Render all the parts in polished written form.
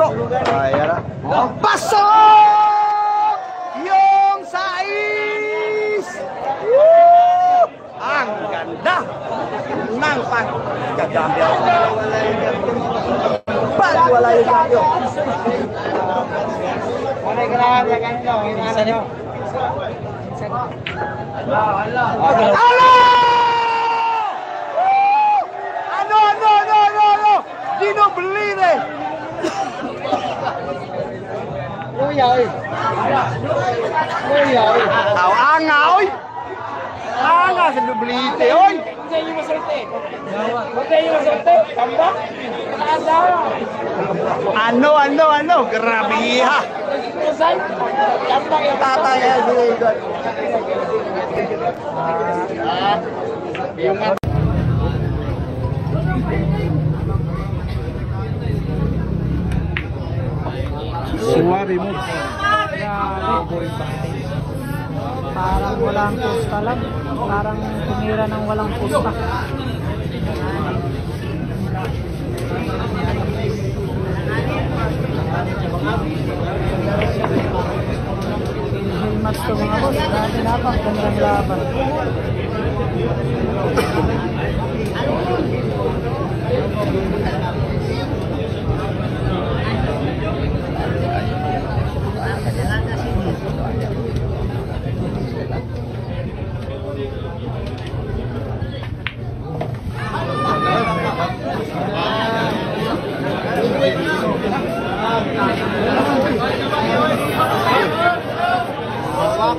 Biko. Ayan na. Pasok! Yung sais! Woo! Ang ganda ng pagkagambyo. Wala yung gambyo. Wala yung gambyo. Ano? Di no believe it. Tao anga oy. Anga sa dublite oy. Ano? Grabe ha. Tataya sila. Suwabe mo. Parang walang pusta lang. Parang tumira ng walang pusta. Hilmat to mga boss. Dati napang kanyang laban.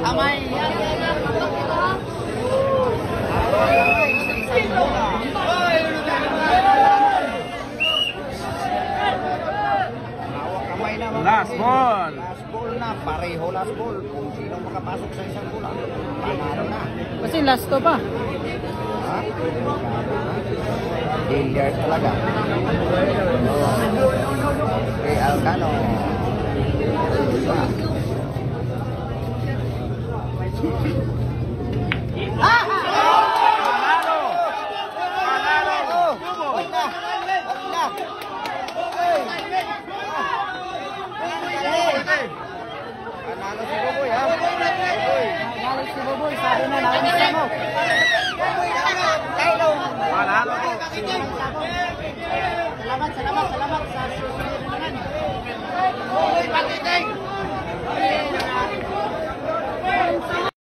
Kamay. Last ball. Last ball na, pareho last ball. Kung sino makapasok sa isang bola, panalo na. Kasi last to pa. Ha? Billiard talaga. Okay, Alcano. Panalo si Boboy ha. Galit si Boboy. Sabi na namin mo. Panalo ko. Salamat sa susunod naman.